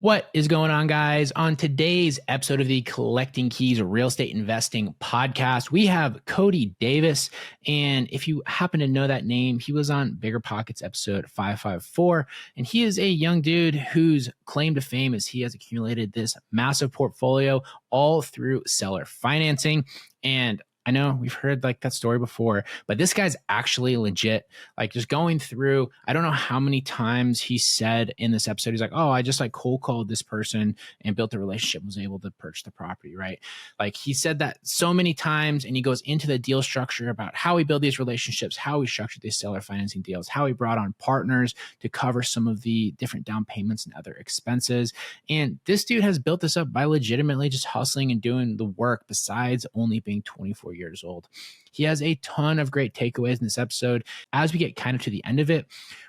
What is going on, guys? On today's episode of the Collecting Keys Real Estate Investing podcast, we have Cody Davis. And if you happen to know that name, he was on Bigger Pockets episode 554. And he is a young dude whose claim to fame is he has accumulated this massive portfolio all through seller financing. And I know we've heard like that story before, but this guy's actually legit. Like just going through, I don't know how many times he said in this episode, he's like, oh, I just like cold called this person and built a relationship, was able to purchase the property, right? Like he said that so many times, and he goes into the deal structure about how he built these relationships, how he structured these seller financing deals, how he brought on partners to cover some of the different down payments and other expenses. And this dude has built this up by legitimately just hustling and doing the work besides only being 24 years old. He has a ton of great takeaways in this episode. As we get kind of to the end of it,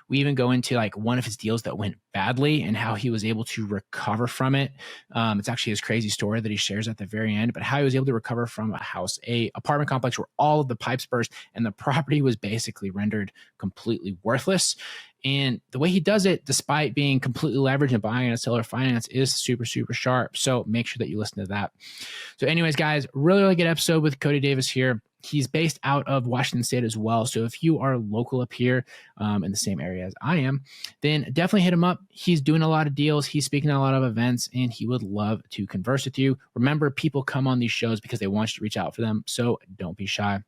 we even go into like one of his deals that went badly and how he was able to recover from it. It's actually his crazy story that he shares at the very end, but how he was able to recover from a apartment complex where all of the pipes burst and the property was basically rendered completely worthless. And the way he does it, despite being completely leveraged and buying a seller finance, is super, super sharp. So make sure that you listen to that. So anyways, guys, really good episode with Cody Davis here. He's based out of Washington State as well. So if you are local up here in the same area as I am, then definitely hit him up. He's doing a lot of deals. He's speaking at a lot of events, and he would love to converse with you. Remember, people come on these shows because they want you to reach out for them. So don't be shy.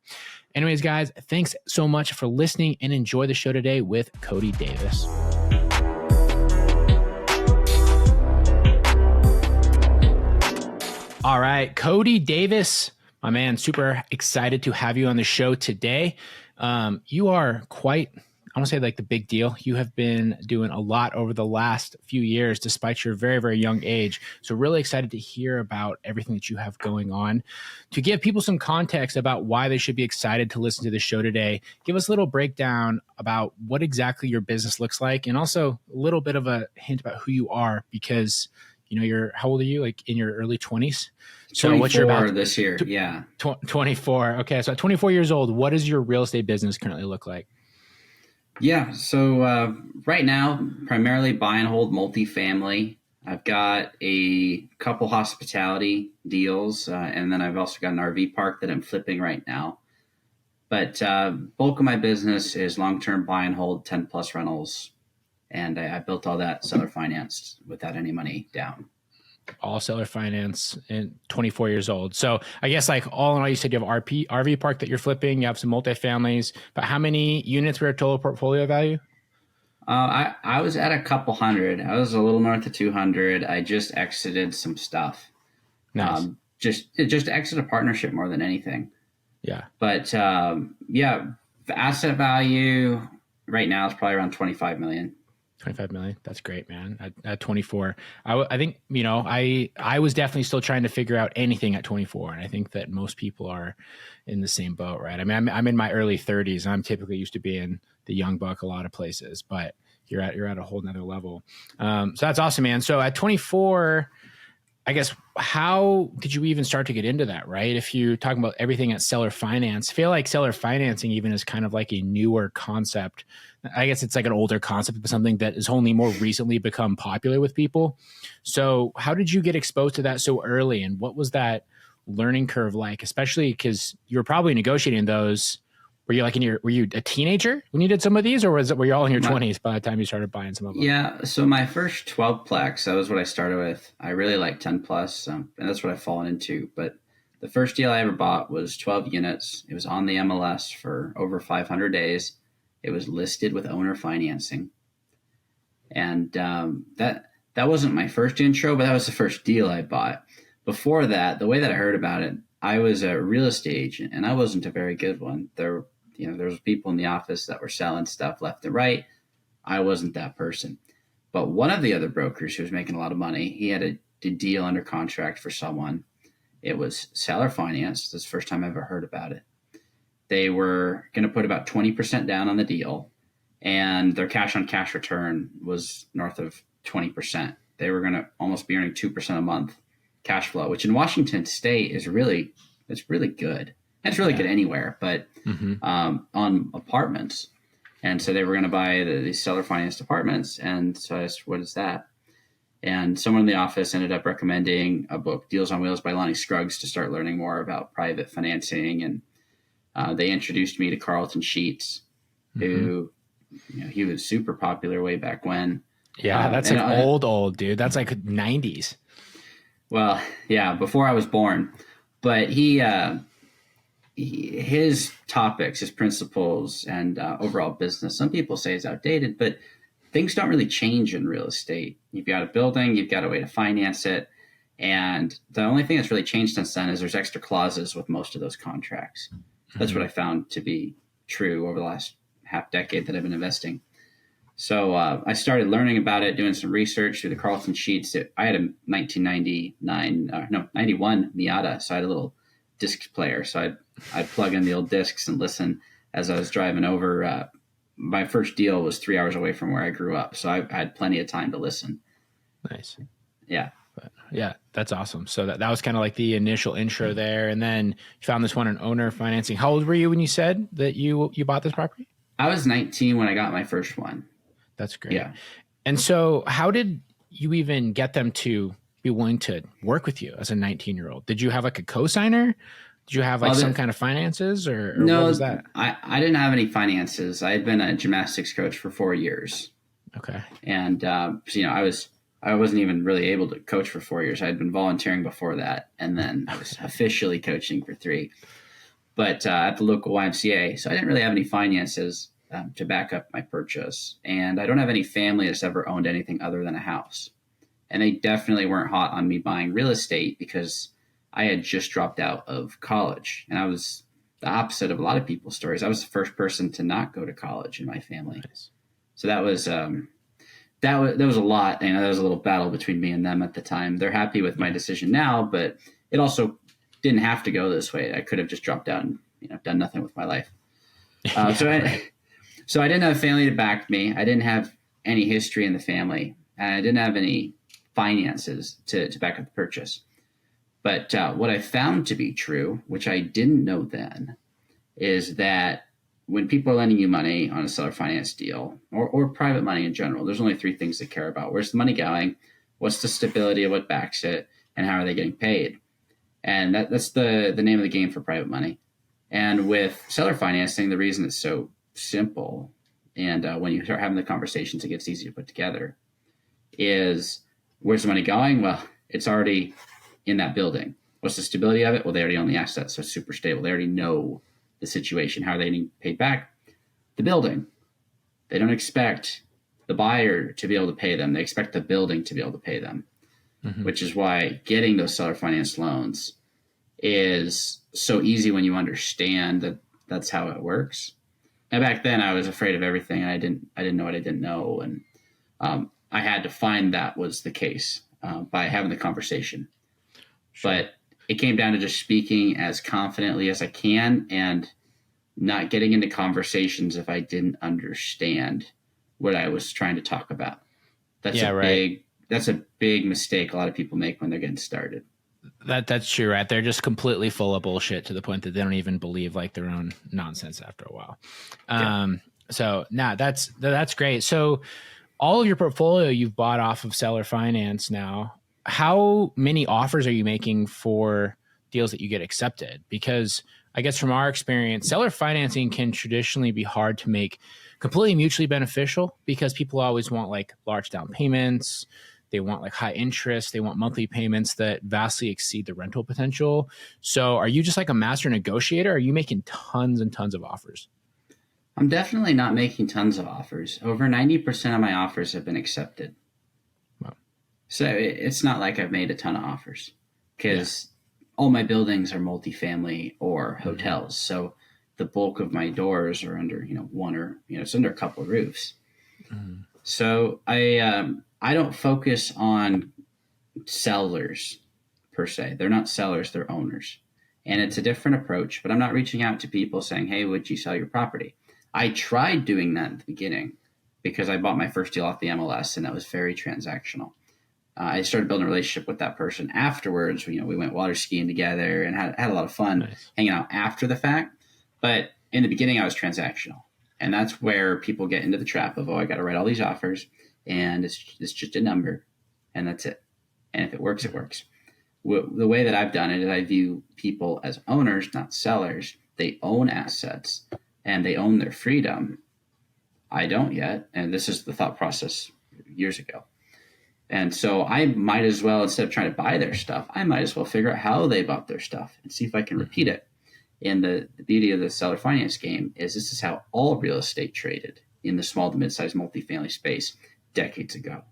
Anyways, guys, thanks so much for listening, and enjoy the show today with Cody Davis. All right, Cody Davis, my man, super excited to have you on the show today. You are quite, I want to say like the big deal. You have been doing a lot over the last few years, despite your very, very young age. So really excited to hear about everything that you have going on. To give people some context about why they should be excited to listen to the show today, give us a little breakdown about what exactly your business looks like, and also a little bit of a hint about who you are, because you know, how old are you? Like in your early 20s? So 24 what you're about this year. Yeah. 24. Okay. So at 24 years old, what does your real estate business currently look like? Yeah. So right now, primarily buy and hold multifamily. I've got a couple hospitality deals, and then I've also got an RV park that I'm flipping right now. But bulk of my business is long-term buy and hold, 10 plus rentals. And I built all that seller financed without any money down. All seller finance and 24 years old. So I guess like all in all, you said you have RV park that you're flipping. You have some multifamilies, but how many units were your total portfolio value? I was at a couple hundred. I was a little north of 200. I just exited some stuff. Nice. Just exit a partnership more than anything. Yeah. But the asset value right now is probably around 25 million. 25 million. That's great, man. At 24, I think, you know, I was definitely still trying to figure out anything at 24. And I think that most people are in the same boat, right? I mean, I'm in my early 30s. I'm typically used to being the young buck a lot of places, but you're at a whole nother level. So that's awesome, man. So at 24, I guess, how did you even start to get into that, right? If you're talking about everything at seller finance, I feel like seller financing even is kind of like a newer concept. I guess it's like an older concept, but something that has only more recently become popular with people. So how did you get exposed to that so early? And what was that learning curve like, especially because you were probably negotiating those? Were you like were you a teenager when you did some of these, or were you all in your 20s by the time you started buying some of them? Yeah. So my first 12 plex, that was what I started with. I really like 10 plus, and that's what I've fallen into. But the first deal I ever bought was 12 units. It was on the MLS for over 500 days. It was listed with owner financing. And that wasn't my first intro, but that was the first deal I bought. Before that, the way that I heard about it, I was a real estate agent, and I wasn't a very good one. There was people in the office that were selling stuff left and right. I wasn't that person. But one of the other brokers who was making a lot of money, he had a deal under contract for someone. It was seller finance. This is the first time I ever heard about it. They were going to put about 20% down on the deal, and their cash on cash return was north of 20%. They were going to almost be earning 2% a month cash flow, which in Washington State is really good. It's really good anywhere, but on apartments. And so they were going to buy these seller financed apartments. And so I asked, what is that? And someone in the office ended up recommending a book, Deals on Wheels by Lonnie Scruggs, to start learning more about private financing. And they introduced me to Carlton Sheets, who, he was super popular way back when. Yeah, that's like old, dude. That's like 90s. Well, yeah, before I was born. But his topics, his principles, and overall business, some people say is outdated, but things don't really change in real estate. You've got a building, you've got a way to finance it. And the only thing that's really changed since then is there's extra clauses with most of those contracts. That's what I found to be true over the last half decade that I've been investing. So I started learning about it, doing some research through the Carlton Sheets. I had a 91 Miata, so I had a little disc player. So I'd plug in the old discs and listen as I was driving over. My first deal was 3 hours away from where I grew up, so I had plenty of time to listen. Nice. Yeah. But yeah, that's awesome. So that was kind of like the initial intro there. And then you found this one in owner financing. How old were you when you said that you bought this property? I was 19 when I got my first one. That's great. Yeah. And so how did you even get them to be willing to work with you as a 19-year-old? Did you have like a co-signer? Did you have like some kind of finances or no, what was that? I didn't have any finances. I had been a gymnastics coach for 4 years. Okay. And, so, I wasn't even really able to coach for 4 years. I had been volunteering before that. And then I was officially coaching for 3, but at the local YMCA. So I didn't really have any finances to back up my purchase. And I don't have any family that's ever owned anything other than a house. And they definitely weren't hot on me buying real estate because I had just dropped out of college. And I was the opposite of a lot of people's stories. I was the first person to not go to college in my family. Nice. So that was a lot. There was a little battle between me and them at the time. They're happy with my decision now, but it also didn't have to go this way. I could have just dropped out and done nothing with my life. So I didn't have family to back me. I didn't have any history in the family, and I didn't have any finances to back up the purchase. But what I found to be true, which I didn't know then, is that when people are lending you money on a seller finance deal or private money in general, there's only 3 things they care about. Where's the money going? What's the stability of what backs it? And how are they getting paid? And that's the name of the game for private money. And with seller financing, the reason it's so simple, and when you start having the conversations, it gets easy to put together, is where's the money going? Well, it's already in that building. What's the stability of it? Well, they already own the asset, so it's super stable. They already know the situation. How are they getting paid back? The building. They don't expect the buyer to be able to pay them. They expect the building to be able to pay them, which is why getting those seller finance loans is so easy when you understand that that's how it works. And back then I was afraid of everything. I didn't know what I didn't know. And I had to find that was the case by having the conversation. Sure. But it came down to just speaking as confidently as I can and not getting into conversations if I didn't understand what I was trying to talk about. That's a big mistake a lot of people make when they're getting started. That's true, right? They're just completely full of bullshit to the point that they don't even believe like their own nonsense after a while. So that's great. So all of your portfolio you've bought off of seller finance now. How many offers are you making for deals that you get accepted? Because I guess from our experience, seller financing can traditionally be hard to make completely mutually beneficial because people always want like large down payments. They want like high interest. They want monthly payments that vastly exceed the rental potential. So are you just like a master negotiator? Or are you making tons and tons of offers? I'm definitely not making tons of offers. Over 90% of my offers have been accepted. Wow. So it's not like I've made a ton of offers because all my buildings are multifamily or hotels. So the bulk of my doors are under, one or, it's under a couple of roofs. So I don't focus on sellers per se. They're not sellers, they're owners. And it's a different approach, but I'm not reaching out to people saying, hey, would you sell your property? I tried doing that at the beginning because I bought my first deal off the MLS and that was very transactional. I started building a relationship with that person afterwards. We went water skiing together and had a lot of fun hanging out after the fact. But in the beginning, I was transactional. And that's where people get into the trap of, I got to write all these offers and it's just a number. and that's it. And if it works, it works. The way that I've done it is I view people as owners, not sellers. They own assets and they own their freedom. I don't yet. And this is the thought process years ago. And so I might as well, instead of trying to buy their stuff, I might as well figure out how they bought their stuff and see if I can repeat it. And the beauty of the seller finance game is this is how all real estate traded in the small to mid-sized multifamily space decades ago.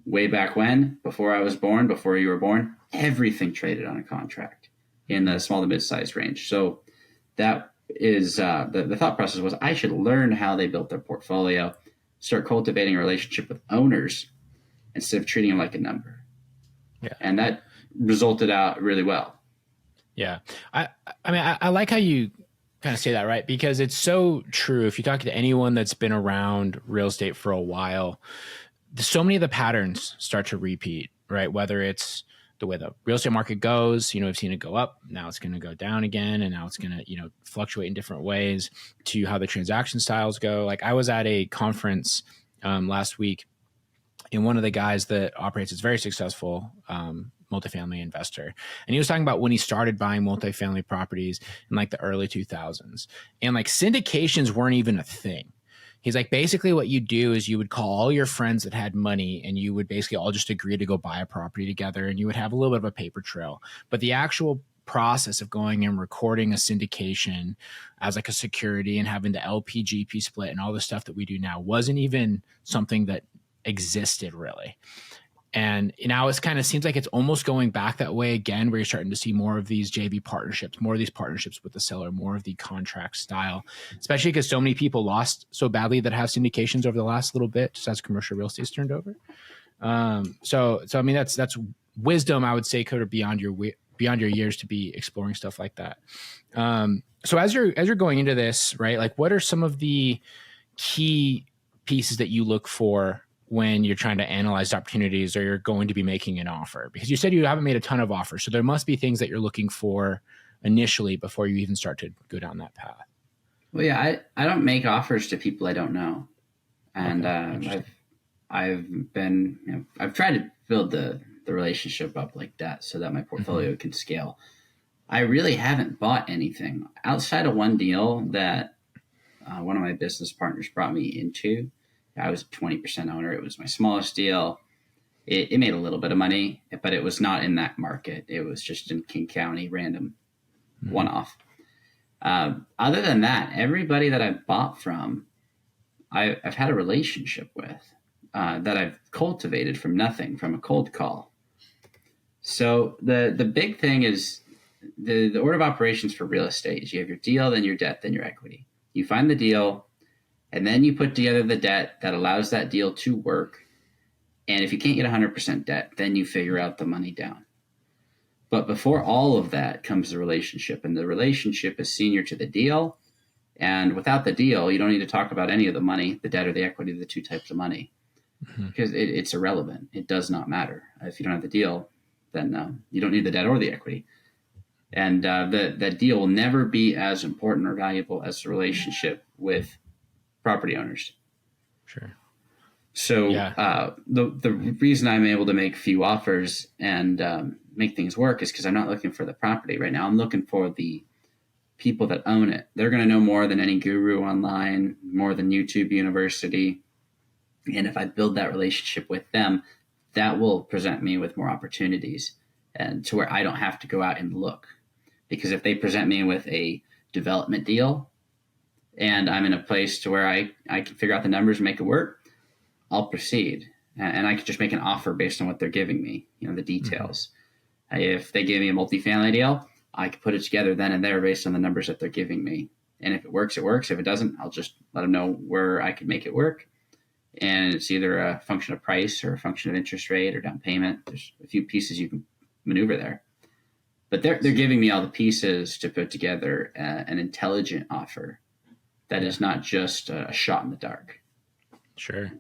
Way back when, before I was born, before you were born, everything traded on a contract in the small to mid-sized range. So that is the thought process was I should learn how they built their portfolio, start cultivating a relationship with owners instead of treating them like a number. Yeah. And that resulted out really well. Yeah. I mean, I like how you kind of say that, right? Because it's so true. If you talk to anyone that's been around real estate for a while, so many of the patterns start to repeat, right? Whether it's the way the real estate market goes, we've seen it go up, now it's going to go down again, and now it's going to, fluctuate in different ways, to how the transaction styles go. Like I was at a conference last week, and one of the guys that operates is very successful multifamily investor. And he was talking about when he started buying multifamily properties in like the early 2000s, and like syndications weren't even a thing. He's like, basically what you do is you would call all your friends that had money, and you would basically all just agree to go buy a property together, and you would have a little bit of a paper trail. But the actual process of going and recording a syndication as like a security and having the LP-GP split and all the stuff that we do now wasn't even something that existed really. And now it's kind of seems like it's almost going back that way again, where you're starting to see more of these JV partnerships, more of these partnerships with the seller, more of the contract style, especially because so many people lost so badly that have syndications over the last little bit, just as commercial real estate's turned over. So I mean, that's wisdom, I would say, kind of beyond your years to be exploring stuff like that. So as you're going into this, right, like what are some of the key pieces that you look for when you're trying to analyze opportunities or you're going to be making an offer? Because you said you haven't made a ton of offers, so there must be things that you're looking for initially before you even start to go down that path. Well, yeah, I don't make offers to people I don't know. And I've been, I've tried to build the relationship up like that so that my portfolio can scale. I really haven't bought anything outside of one deal that one of my business partners brought me into. I was a 20% owner. It was my smallest deal. It made a little bit of money, but it was not in that market. It was just in King County, random one-off. Other than that, everybody that I've bought from, I've had a relationship with that I've cultivated from nothing, from a cold call. So the big thing is the order of operations for real estate is you have your deal, then your debt, then your equity. You find the deal, and then you put together the debt that allows that deal to work. And if you can't get 100% debt, then you figure out the money down. But before all of that comes the relationship, and the relationship is senior to the deal. And without the deal, you don't need to talk about any of the money, the debt or the equity, the two types of money, because it's irrelevant. It does not matter. If you don't have the deal, then you don't need the debt or the equity. And that deal will never be as important or valuable as the relationship with property owners. Sure. So the reason I'm able to make few offers and make things work is because I'm not looking for the property right now. I'm looking for the people that own it. They're going to know more than any guru online, more than YouTube University. And if I build that relationship with them, that will present me with more opportunities, and to where I don't have to go out and look. Because if they present me with a development deal and I'm in a place to where I can figure out the numbers and make it work, I'll proceed. And I could just make an offer based on what they're giving me, the details. If they give me a multifamily deal, I could put it together then and there based on the numbers that they're giving me. And if it works, it works. If it doesn't, I'll just let them know where I can make it work. And it's either a function of price or a function of interest rate or down payment. There's a few pieces you can maneuver there. But they're giving me all the pieces to put together an intelligent offer that is not just a shot in the dark. Sure.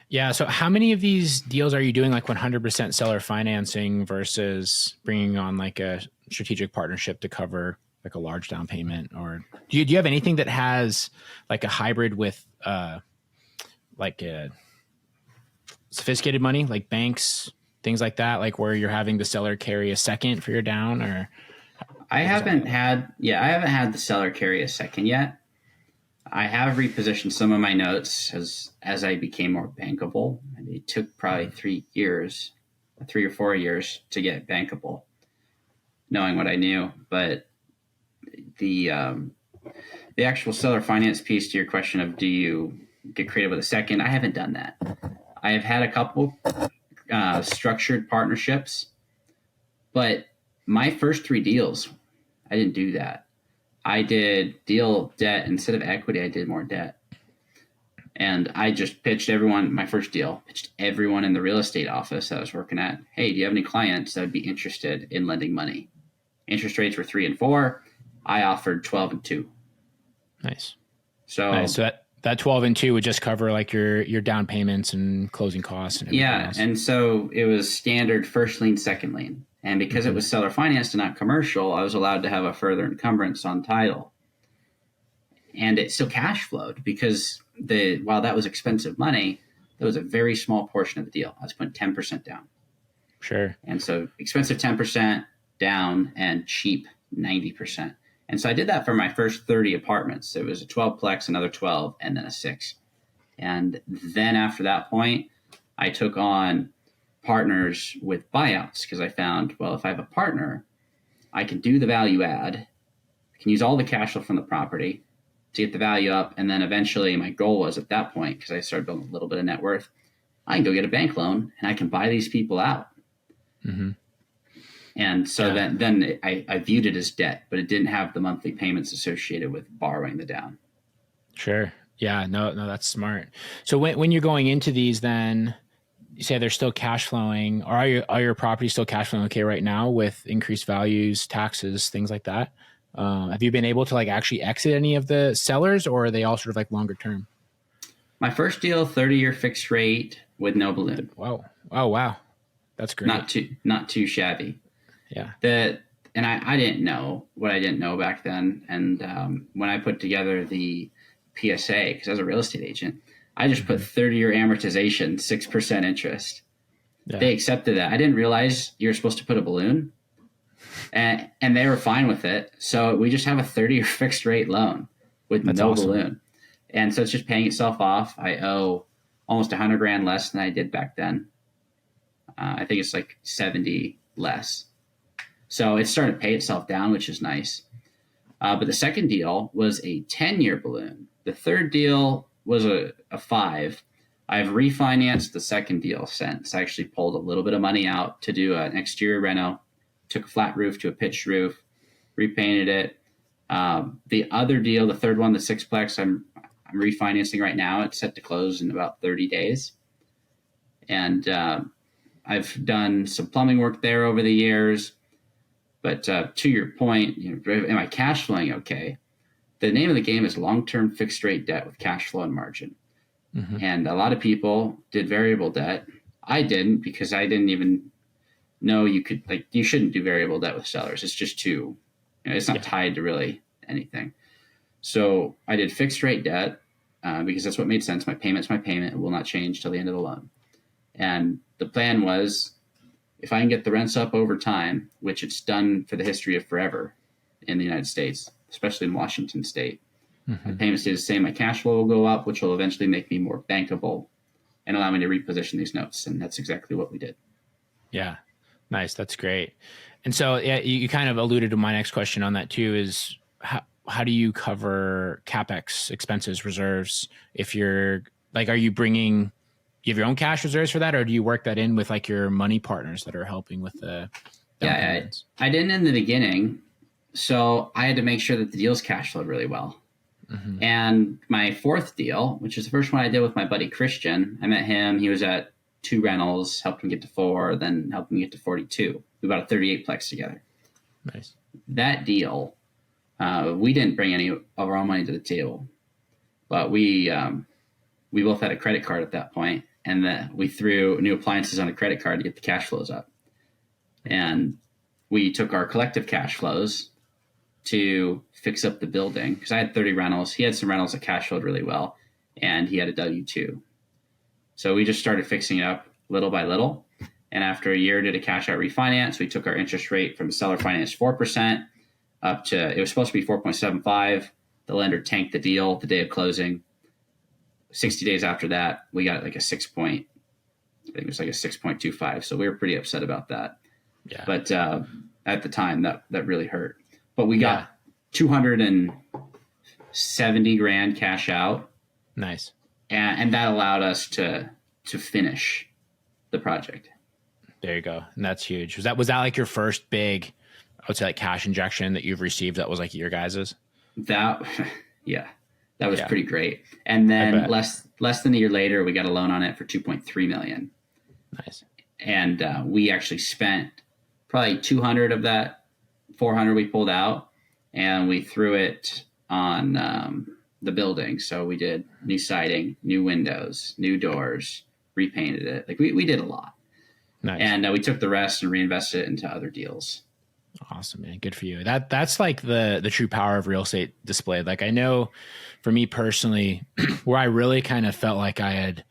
Yeah. So how many of these deals are you doing like 100% seller financing versus bringing on like a strategic partnership to cover like a large down payment? Or do you have anything that has like a hybrid with like a sophisticated money, like banks, things like that, like where you're having the seller carry a second for your down, or I haven't had the seller carry a second yet. I have repositioned some of my notes as I became more bankable. And it took probably 3 or 4 years to get bankable, knowing what I knew. But the actual seller finance piece to your question of do you get creative with a second, I haven't done that. I have had a couple structured partnerships, but my first 3 deals, I didn't do that. I did deal debt instead of equity. I did more debt. And I just pitched everyone, my first deal, pitched everyone in the real estate office I was working at. Hey, do you have any clients that would be interested in lending money? Interest rates were 3 and 4. I offered 12 and 2. Nice. So that 12 and 2 would just cover like your down payments and closing costs and everything else. And so it was standard first lien, second lien. And because it was seller financed and not commercial, I was allowed to have a further encumbrance on title. And it still cash flowed because while that was expensive money, that was a very small portion of the deal. I was putting 10% down. Sure. And so expensive 10% down and cheap 90%. And so I did that for my first 30 apartments. It was a 12-plex, another 12, and then a 6. And then after that point, I took on partners with buyouts because I found, well, if I have a partner, I can do the value add, I can use all the cash flow from the property to get the value up. And then eventually my goal was at that point, because I started building a little bit of net worth, I can go get a bank loan and I can buy these people out. Mm-hmm. And so then I viewed it as debt, but it didn't have the monthly payments associated with borrowing the down. Sure. Yeah, no, that's smart. So when you're going into these, then you say they're still cash flowing, or are your properties still cash flowing okay right now with increased values, taxes, things like that? Have you been able to like actually exit any of the sellers, or are they all sort of like longer term? My first deal, 30-year fixed rate with no balloon. Wow. Oh, wow. That's great. Not too shabby. Yeah. And I didn't know what I didn't know back then. And when I put together the PSA, because I was a real estate agent, I just put 30-year amortization, 6% interest. Yeah. They accepted that. I didn't realize you were supposed to put a balloon, and they were fine with it. So we just have a 30-year fixed rate loan with no awesome. Balloon. And so it's just paying itself off. I owe almost $100,000 less than I did back then. I think it's like 70 less. So it's starting to pay itself down, which is nice. But the second deal was a 10-year balloon. The third deal was a 5. I've refinanced the second deal since. I actually pulled a little bit of money out to do an exterior reno, took a flat roof to a pitched roof, repainted it. The other deal, the third one, the 6-plex, I'm refinancing right now. It's set to close in about 30 days. And I've done some plumbing work there over the years. But to your point, am I cash flowing okay? The name of the game is long-term fixed rate debt with cash flow and margin. Mm-hmm. And a lot of people did variable debt. I didn't, because I didn't even know you shouldn't do variable debt with sellers. It's just too, it's not tied to really anything. So I did fixed rate debt because that's what made sense. My payment's my payment. It will not change till the end of the loan. And the plan was, if I can get the rents up over time, which it's done for the history of forever in the United States, especially in Washington State, my payments stay the same. My cash flow will go up, which will eventually make me more bankable and allow me to reposition these notes. And that's exactly what we did. Yeah. Nice. That's great. And so you kind of alluded to my next question on that too, is how do you cover CapEx expenses, reserves? If you're like, you have your own cash reserves for that, or do you work that in with like your money partners that are helping with the payments? I didn't in the beginning. So I had to make sure that the deals cash flowed really well. Mm-hmm. And my fourth deal, which is the first one I did with my buddy Christian, I met him. He was at 2 rentals, helped him get to 4, then helped him get to 42. We bought a 38-plex together. Nice. That deal, we didn't bring any of our own money to the table, but we both had a credit card at that point, and we threw new appliances on a credit card to get the cash flows up. And we took our collective cash flows to fix up the building, because I had 30 rentals. He had some rentals that cash flowed really well, and he had a W-2. So we just started fixing it up little by little. And after a year, did a cash out refinance. We took our interest rate from seller finance 4% up to, it was supposed to be 4.75. The lender tanked the deal the day of closing. 60 days after that, we got like a 6 point, I think it was like a 6.25. So we were pretty upset about that. Yeah. But at the time, that really hurt. But we got 270 grand cash out. Nice. And that allowed us to finish the project. There you go. And that's huge. Was that like your first big, I would say, like cash injection that you've received that was like your guys's? That was pretty great. And then less than a year later, we got a loan on it for $2.3 million. Nice. And we actually spent probably 200 of that 400 we pulled out, and we threw it on the building. So we did new siding, new windows, new doors, repainted it. Like we did a lot. Nice. And we took the rest and reinvested it into other deals. Awesome, man. Good for you. That's like the true power of real estate displayed. Like I know for me personally, where I really kind of felt like I had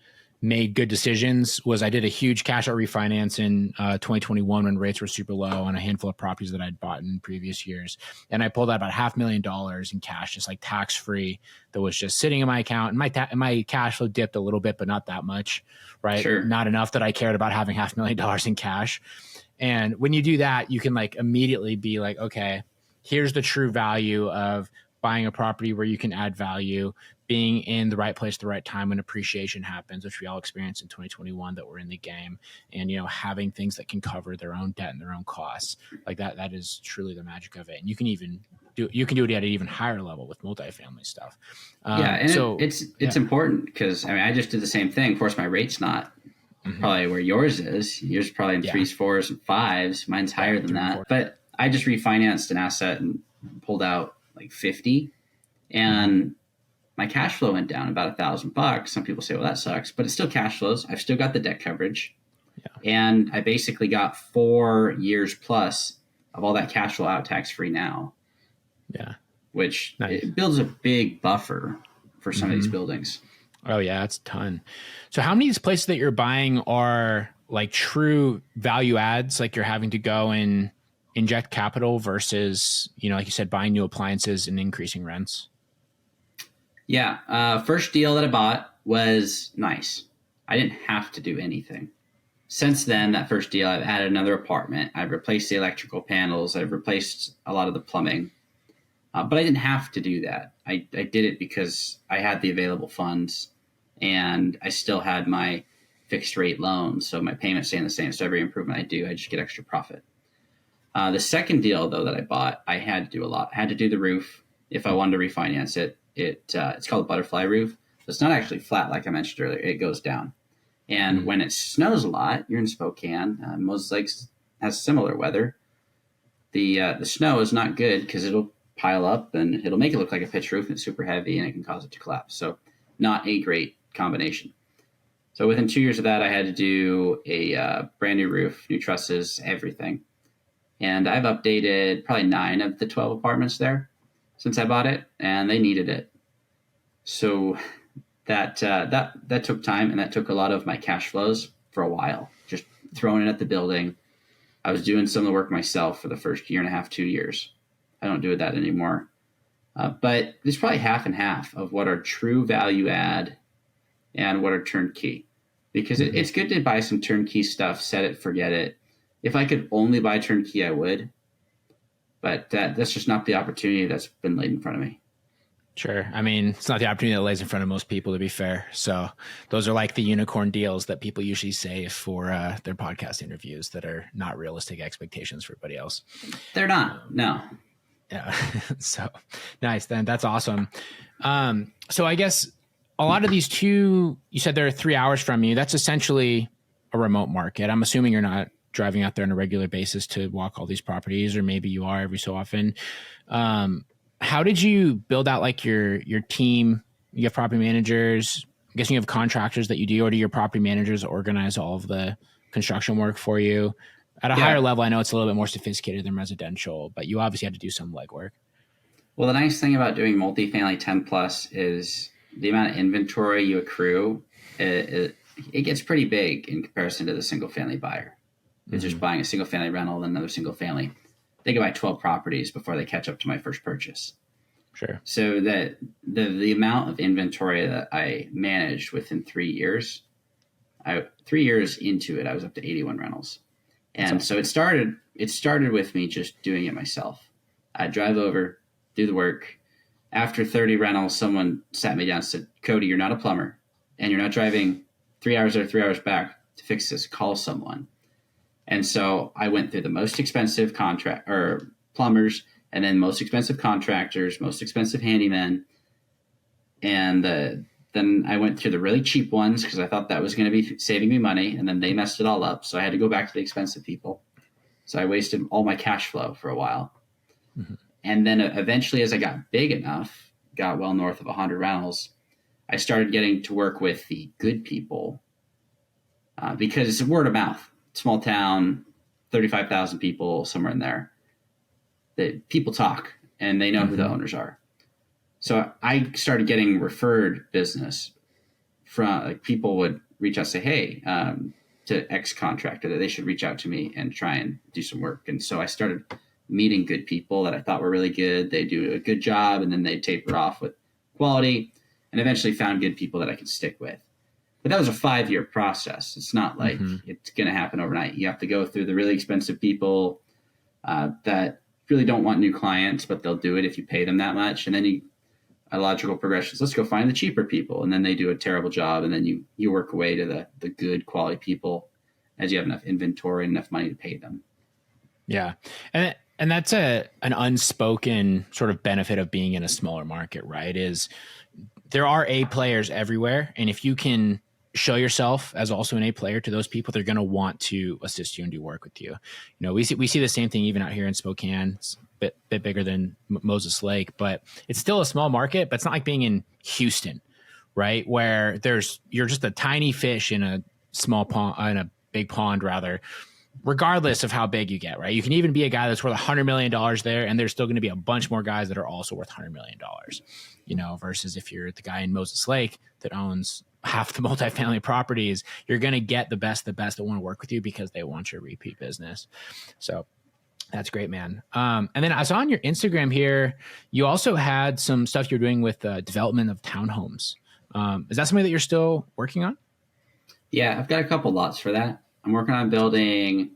made good decisions was I did a huge cash out refinance in 2021 when rates were super low on a handful of properties that I'd bought in previous years. And I pulled out about $500,000 in cash, just like tax free, that was just sitting in my account. And my cash flow dipped a little bit, but not that much, right? Sure. Not enough that I cared about having $500,000 in cash. And when you do that, you can like immediately be like, okay, here's the true value of buying a property where you can add value, being in the right place at the right time when appreciation happens, which we all experienced in 2021 that we're in the game, and, you know, having things that can cover their own debt and their own costs. Like that is truly the magic of it. And you can do it at an even higher level with multifamily stuff. And so it's important because I just did the same thing. Of course, my rate's not probably where yours is. Yours is probably in 3s, 4s, and 5s. Mine's higher than that. 4. But I just refinanced an asset and pulled out like 50, and my cash flow went down about $1,000. Some people say, well, that sucks, but it still cash flows. I've still got the debt coverage. And I basically got 4 years plus of all that cash flow out tax free now. Yeah. Which it builds a big buffer for some of these buildings. Oh yeah, that's a ton. So how many of these places that you're buying are like true value adds, like you're having to go and inject capital versus, you know, like you said, buying new appliances and increasing rents? Yeah. First deal that I bought was nice. I didn't have to do anything. Since then, that first deal, I've added another apartment. I've replaced the electrical panels. I've replaced a lot of the plumbing. But I didn't have to do that. I did it because I had the available funds and I still had my fixed rate loan. So my payments staying the same. So every improvement I do, I just get extra profit. The second deal, though, that I bought, I had to do a lot. I had to do the roof if I wanted to refinance it. It's called a butterfly roof. So it's not actually flat like I mentioned earlier. It goes down. And when it snows a lot, you're in Spokane. Moses Lakes has similar weather. The snow is not good because it'll pile up and it'll make it look like a pitch roof and it's super heavy and it can cause it to collapse. So not a great combination. So within 2 years of that, I had to do a brand new roof, new trusses, everything. And I've updated probably 9 of the 12 apartments there since I bought it, and they needed it. So that took time, and that took a lot of my cash flows for a while, just throwing it at the building. I was doing some of the work myself for the first year and a half, 2 years. I don't do that anymore. But it's probably half and half of what are true value add and what are turnkey. Because it's good to buy some turnkey stuff, set it, forget it. If I could only buy turnkey, I would. But that's just not the opportunity that's been laid in front of me. Sure. I mean, it's not the opportunity that lays in front of most people, to be fair. So those are like the unicorn deals that people usually save for their podcast interviews that are not realistic expectations for everybody else. They're not. No. Yeah. So nice. Then that's awesome. So I guess a lot of these you said they're 3 hours from you. That's essentially a remote market. I'm assuming you're not driving out there on a regular basis to walk all these properties, or maybe you are every so often. How did you build out like your team? You have property managers. I'm guessing you have contractors that you do, or do your property managers organize all of the construction work for you? At a higher level, I know it's a little bit more sophisticated than residential, but you obviously had to do some legwork. Well, the nice thing about doing multifamily 10 plus is the amount of inventory you accrue. it gets pretty big in comparison to the single family buyer. It's just buying a single family rental, then another single family. They can buy 12 properties before they catch up to my first purchase. Sure. So that the amount of inventory that I managed within 3 years, 3 years into it, I was up to 81 rentals. And awesome. So it started with me just doing it myself. I'd drive over, do the work. After 30 rentals, someone sat me down and said, Cody, you're not a plumber, and you're not driving 3 hours there, 3 hours back to fix this. Call someone. And so I went through the most expensive plumbers, and then most expensive contractors, most expensive handymen. And then I went through the really cheap ones because I thought that was going to be saving me money, and then they messed it all up. So I had to go back to the expensive people. So I wasted all my cash flow for a while. Mm-hmm. And then eventually, as I got big enough, got well north of 100 rentals, I started getting to work with the good people because it's word of mouth. Small town, 35,000 people, somewhere in there. That people talk, and they know who the owners are. So I started getting referred business from people would reach out and say, hey, to X contractor that they should reach out to me and try and do some work. And so I started meeting good people that I thought were really good. They do a good job, and then they taper off with quality, and eventually found good people that I could stick with. But that was a 5-year process. It's not like it's going to happen overnight. You have to go through the really expensive people that really don't want new clients, but they'll do it if you pay them that much. And then a logical progression is let's go find the cheaper people. And then they do a terrible job. And then you work away to the good quality people as you have enough inventory and enough money to pay them. Yeah. And that's an unspoken sort of benefit of being in a smaller market, right? Is there are A players everywhere. And if you can show yourself as also an A player to those people, they're going to want to assist you and do work with you. You know, we see the same thing even out here in Spokane. It's a bit bigger than Moses Lake, but it's still a small market, but it's not like being in Houston, right? Where you're just a tiny fish in a small pond, in a big pond rather, regardless of how big you get, right? You can even be a guy that's worth $100 million there, and there's still going to be a bunch more guys that are also worth $100 million, you know, versus if you're the guy in Moses Lake that owns half the multifamily properties, you're going to get the best that want to work with you because they want your repeat business. So that's great, man. And then I saw on your Instagram here, you also had some stuff you're doing with development of townhomes. Is that something that you're still working on? Yeah, I've got a couple lots for that. I'm working on building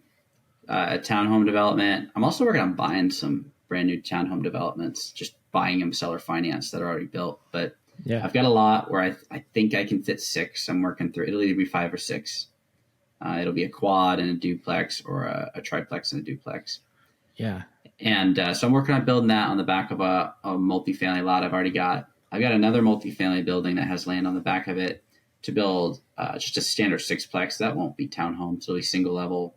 a townhome development. I'm also working on buying some brand new townhome developments, just buying them seller finance that are already built. But yeah, I've got a lot where I think I can fit 6. I'm working through. It'll either be 5 or 6. It'll be a quad and a duplex, or a triplex and a duplex. Yeah. And so I'm working on building that on the back of a multifamily lot I've already got. I've got another multifamily building that has land on the back of it to build just a standard 6-plex. That won't be townhomes. It'll be single level,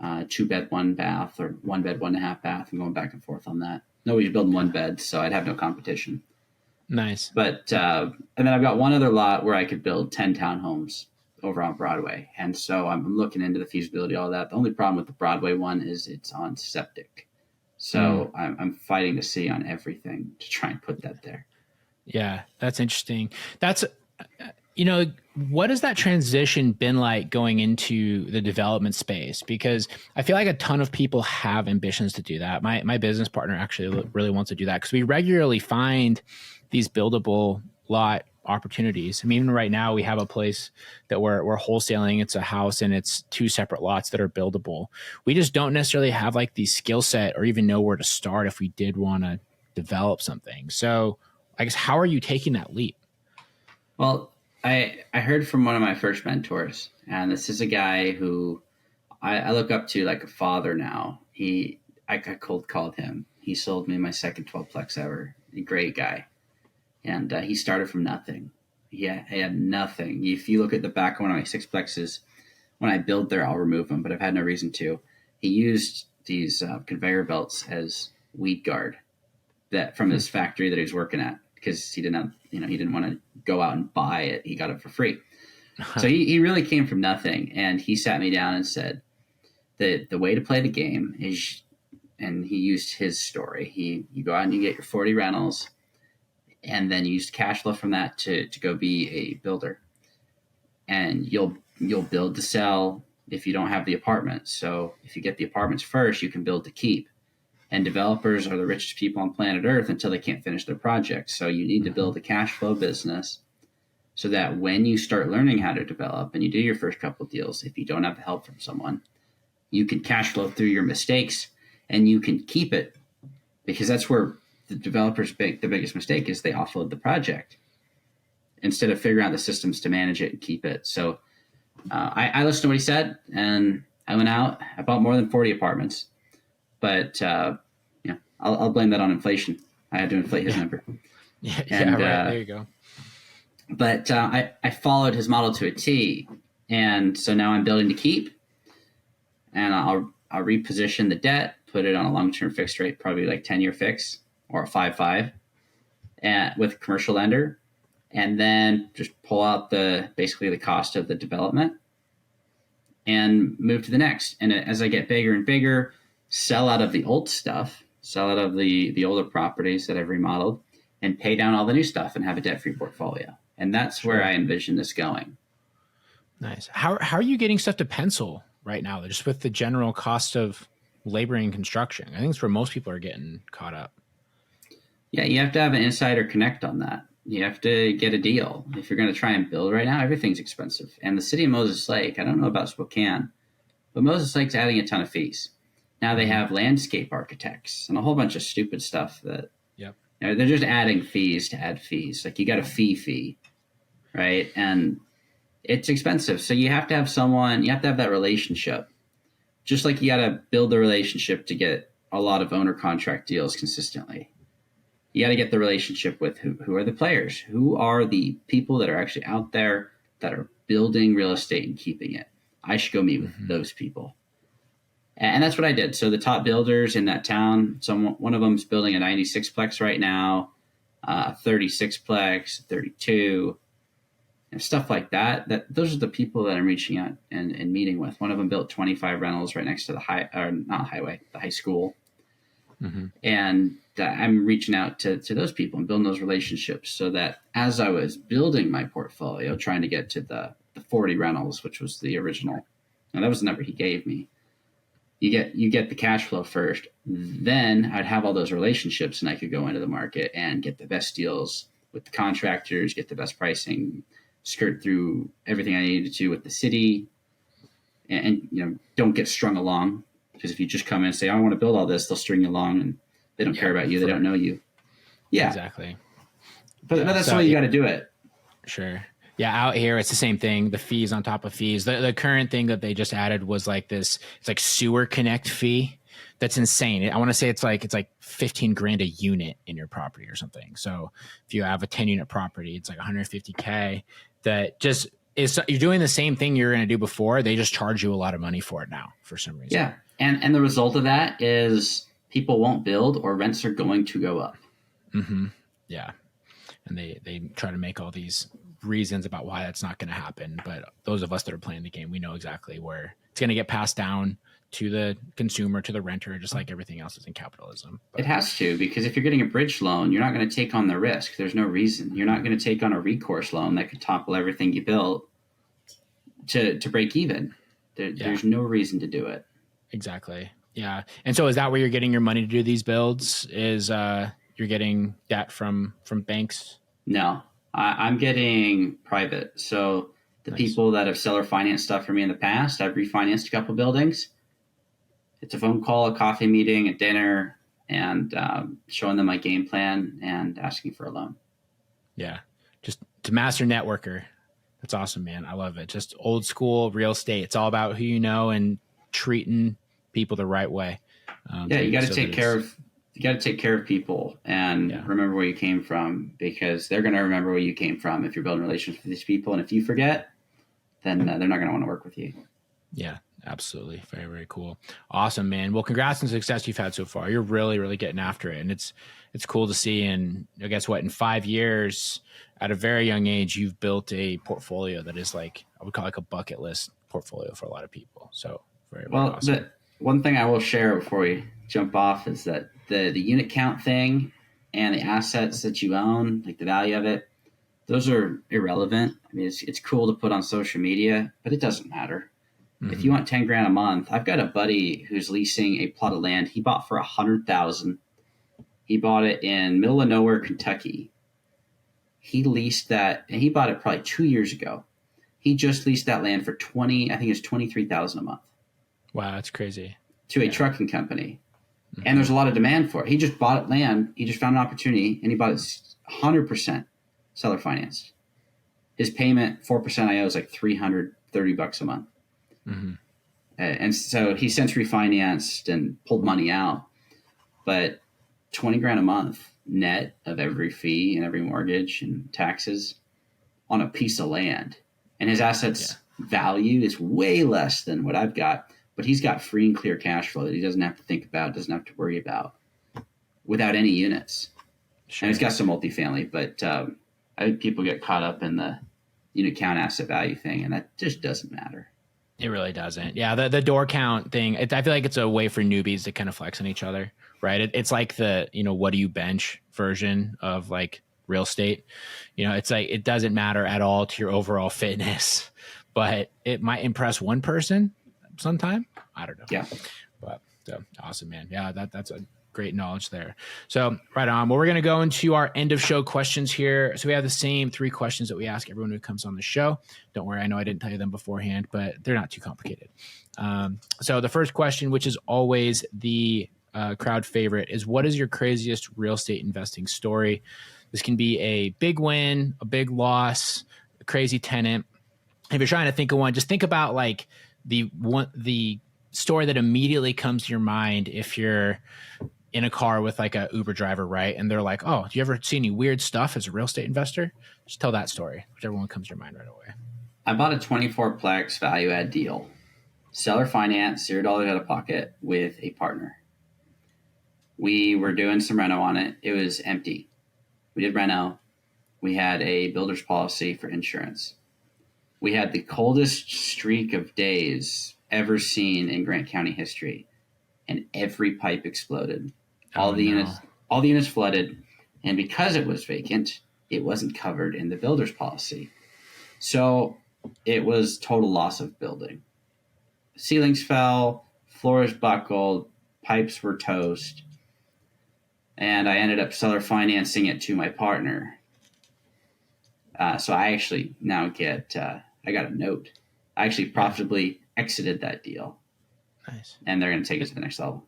2-bed, 1 bath, or 1-bed, 1.5 bath. I'm going back and forth on that. Nobody's building 1 bed, so I'd have no competition. Nice. But and then I've got one other lot where I could build 10 townhomes over on Broadway. And so I'm looking into the feasibility of all that. The only problem with the Broadway one is it's on septic. So I'm fighting to see on everything to try and put that there. Yeah, that's interesting. That's, you know, what has that transition been like going into the development space? Because I feel like a ton of people have ambitions to do that. My business partner actually really wants to do that because we regularly find these buildable lot opportunities. I mean, even right now we have a place that we're wholesaling. It's a house and it's 2 separate lots that are buildable. We just don't necessarily have like the skill set or even know where to start if we did want to develop something. So I guess, how are you taking that leap? Well, I heard from one of my first mentors, and this is a guy who I look up to like a father now. I cold called him. He sold me my second 12-plex ever. A great guy. And he started from nothing. He had nothing. If you look at the back of one of my 6-plexes, when I build there, I'll remove them, but I've had no reason to. He used these conveyor belts as weed guard that from his factory that he was working at, because he didn't want to go out and buy it. He got it for free. So he really came from nothing. And he sat me down and said that the way to play the game is, and he used his story. You go out and you get your 40 rentals, and then you use cash flow from that to go be a builder. and you'll build to sell if you don't have the apartments. So if you get the apartments first, you can build to keep. And developers are the richest people on planet Earth until they can't finish their projects. So you need to build a cash flow business so that when you start learning how to develop and you do your first couple of deals, if you don't have the help from someone, you can cash flow through your mistakes and you can keep it, because that's where the developers make the biggest mistake is they offload the project instead of figuring out the systems to manage it and keep it. So I listened to what he said, and I went out. I bought more than 40 apartments, but I'll blame that on inflation. I had to inflate his number. Yeah, and, right. There you go. But I followed his model to a T, and so now I'm building to keep, and I'll reposition the debt, put it on a long-term fixed rate, probably like 10-year fix or a 5.5, and with a commercial lender, and then just pull out basically the cost of the development and move to the next. And as I get bigger and bigger, sell out of the old stuff, sell out of the older properties that I've remodeled, and pay down all the new stuff and have a debt-free portfolio. And that's where I envision this going. Nice. How are you getting stuff to pencil right now, just with the general cost of labor and construction? I think it's where most people are getting caught up. Yeah, you have to have an insider connect on that. You have to get a deal. If you're going to try and build right now, everything's expensive. And the city of Moses Lake, I don't know about Spokane, but Moses Lake's adding a ton of fees. Now they have landscape architects and a whole bunch of stupid stuff that they're just adding fees to add fees. Like you got a fee, right? And it's expensive. So you have to have someone, you have to have that relationship. Just like you got to build the relationship to get a lot of owner contract deals consistently. You got to get the relationship with who are the players, who are the people that are actually out there that are building real estate and keeping it. I should go meet with those people. And that's what I did. So the top builders in that town, one of them's building a 96-plex right now, 36-plex, 32, and stuff like that. Those are the people that I'm reaching out and meeting with. One of them built 25 rentals right next to the high school. Mm-hmm. And I'm reaching out to those people and building those relationships so that as I was building my portfolio, trying to get to the 40 rentals, which was the original, and that was the number he gave me. You get the cash flow first, then I'd have all those relationships and I could go into the market and get the best deals with the contractors, get the best pricing, skirt through everything I needed to with the city, and don't get strung along. Because if you just come in and say, I want to build all this, they'll string you along and they don't care about you. They don't know you. Yeah, exactly. But that's the way you got to do it. Sure. Yeah, out here it's the same thing. The fees on top of fees. The current thing that they just added was like this. It's like sewer connect fee. That's insane. I want to say it's like $15,000 a unit in your property or something. So if you have a 10-unit property, it's like $150K. That just is, you're doing the same thing you're going to do before. They just charge you a lot of money for it now for some reason. Yeah, and the result of that is people won't build or rents are going to go up. Mm-hmm. Yeah, and they try to make all these reasons about why that's not going to happen, but those of us that are playing the game, we know exactly where it's going to get passed down to the consumer, to the renter, just like everything else is in capitalism. But it has to, because if you're getting a bridge loan, you're not going to take on the risk. There's no reason. You're not going to take on a recourse loan that could topple everything you built to break even. There's no reason to do it. Exactly. Yeah. And so is that where you're getting your money to do these builds? Is you're getting debt from banks? No. I'm getting private. So the people that have seller finance stuff for me in the past, I've refinanced a couple buildings. It's a phone call, a coffee meeting, a dinner, and showing them my game plan and asking for a loan. Yeah. Just to master networker. That's awesome, man. I love it. Just old school real estate. It's all about who you know and treating people the right way. You got to take care of. You got to take care of people and remember where you came from, because they're going to remember where you came from if you're building relationships with these people. And if you forget, then they're not going to want to work with you. Yeah, absolutely. Very, very cool. Awesome, man. Well, congrats on the success you've had so far. You're really, really getting after it. And it's cool to see. And I guess in 5 years, at a very young age, you've built a portfolio that is like, I would call like a bucket list portfolio for a lot of people. So very, very awesome. The one thing I will share before we jump off is that the unit count thing and the assets that you own, like the value of it, those are irrelevant. I mean, it's cool to put on social media, but it doesn't matter. Mm-hmm. If you want 10 grand a month, I've got a buddy who's leasing a plot of land. He bought for $100,000. He bought it in middle of nowhere, Kentucky. He leased that, and he bought it probably 2 years ago. He just leased that land for I think it's $23,000 a month. Wow, that's crazy. To a trucking company. Mm-hmm. And there's a lot of demand for it. He just bought land. He just found an opportunity, and he bought it 100% seller financed. His payment, 4% IO, is like $330 a month. Mm-hmm. And so he since refinanced and pulled money out. But 20 grand a month net of every fee and every mortgage and taxes on a piece of land. And his assets value is way less than what I've got. But he's got free and clear cash flow that he doesn't have to think about, doesn't have to worry about without any units. Sure. And he's got some multifamily, but I think people get caught up in the unit count asset value thing, and that just doesn't matter. It really doesn't. Yeah, the door count thing, I feel like it's a way for newbies to kind of flex on each other, right? It's like the, what do you bench version of like real estate. It's like it doesn't matter at all to your overall fitness, but it might impress one person sometime. I don't know. Yeah. But awesome, man. Yeah, that's a great knowledge there. So right on. Well, we're going to go into our end of show questions here. So we have the same 3 questions that we ask everyone who comes on the show. Don't worry. I know I didn't tell you them beforehand, but they're not too complicated. So the first question, which is always the crowd favorite, is what is your craziest real estate investing story? This can be a big win, a big loss, a crazy tenant. If you're trying to think of one, just think about like the story that immediately comes to your mind if you're in a car with like a Uber driver, right? And they're like, oh, do you ever see any weird stuff as a real estate investor? Just tell that story, whichever one comes to your mind right away. I bought a 24-plex value add deal. Seller finance, $0 out of pocket with a partner. We were doing some reno on it. It was empty. We did reno. We had a builder's policy for insurance. We had the coldest streak of days ever seen in Grant County history, and every pipe exploded. All the units flooded, and because it was vacant, it wasn't covered in the builder's policy. So it was total loss of building. Ceilings fell, floors buckled, pipes were toast, and I ended up seller financing it to my partner. So I actually now get I got a note. I actually profitably exited that deal. Nice. And they're going to take it to the next level.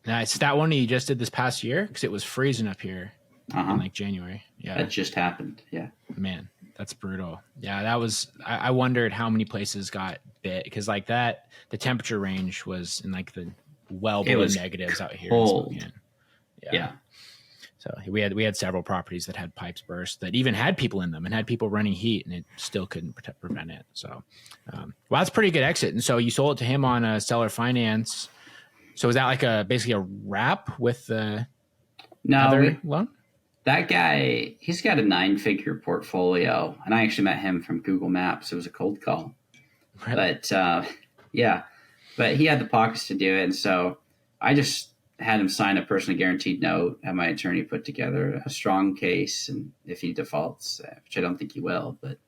Nice. That one you just did this past year? Because it was freezing up here in like January. Yeah. That just happened. Yeah. Man, that's brutal. Yeah, that was, I wondered how many places got bit because like that, the temperature range was in like the well below negatives out here. Cold. Yeah. So we had several properties that had pipes burst that even had people in them and had people running heat, and it still couldn't prevent it. So, well, that's a pretty good exit. And so you sold it to him on a seller finance. So is that like basically a wrap with the other loan? That guy, he's got a 9-figure portfolio, and I actually met him from Google Maps. It was a cold call, really? But but he had the pockets to do it, and so I just had him sign a personally guaranteed note, have my attorney put together a strong case, and if he defaults, which I don't think he will, but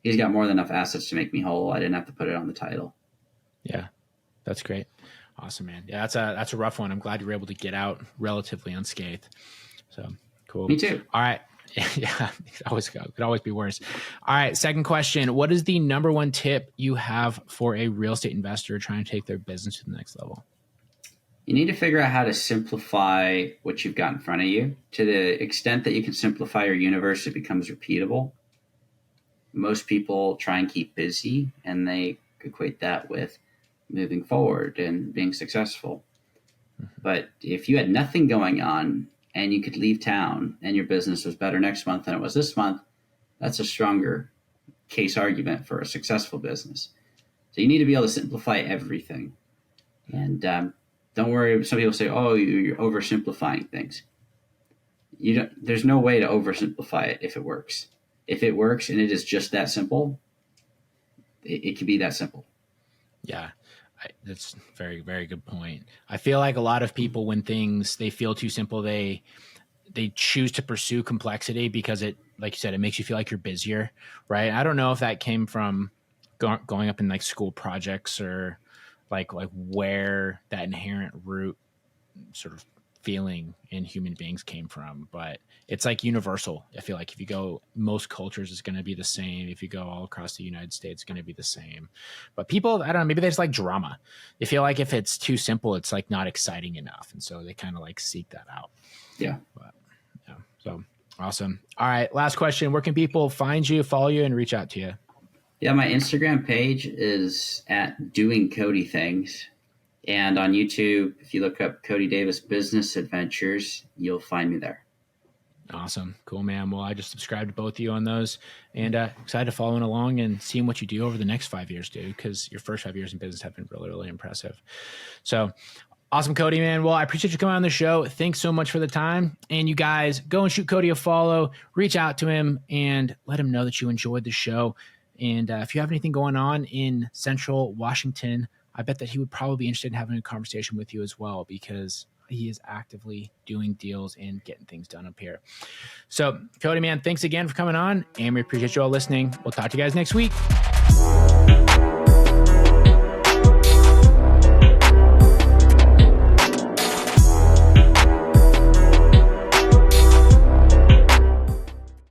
he's got more than enough assets to make me whole. I didn't have to put it on the title. Yeah, that's great. Awesome, man. Yeah, that's a rough one. I'm glad you were able to get out relatively unscathed. So cool. Me too. All right. Yeah, could always be worse. All right, second question. What is the number one tip you have for a real estate investor trying to take their business to the next level? You need to figure out how to simplify what you've got in front of you. To the extent that you can simplify your universe, it becomes repeatable. Most people try and keep busy, and they equate that with moving forward and being successful. Mm-hmm. But if you had nothing going on and you could leave town and your business was better next month than it was this month, that's a stronger case argument for a successful business. So you need to be able to simplify everything. And don't worry. Some people say, "Oh, you're oversimplifying things." There's no way to oversimplify it if it works. If it works and it is just that simple, it can be that simple. Yeah, that's very, very good point. I feel like a lot of people, when they feel too simple, they they choose to pursue complexity because it, like you said, it makes you feel like you're busier, right? I don't know if that came from going up in like school projects or like where that inherent root sort of feeling in human beings came from, but it's like universal. I feel like if you go, most cultures is going to be the same. If you go all across the United States, it's going to be the same. But people, I don't know, maybe they just like drama. They feel like if it's too simple, it's like not exciting enough. And so they kind of like seek that out. Yeah. But yeah. So awesome. All right. Last question. Where can people find you, follow you, and reach out to you? Yeah. My Instagram page is at Doing Cody Things. And on YouTube, if you look up Cody Davis Business Adventures, you'll find me there. Awesome. Cool, man. Well, I just subscribed to both of you on those, and excited to following along and seeing what you do over the next 5 years, dude, because your first 5 years in business have been really, really impressive. So awesome, Cody, man. Well, I appreciate you coming on the show. Thanks so much for the time. And you guys go and shoot Cody a follow, reach out to him, and let him know that you enjoyed the show. And if you have anything going on in Central Washington, I bet that he would probably be interested in having a conversation with you as well, because he is actively doing deals and getting things done up here. So, Cody, man, thanks again for coming on, and we appreciate you all listening. We'll talk to you guys next week.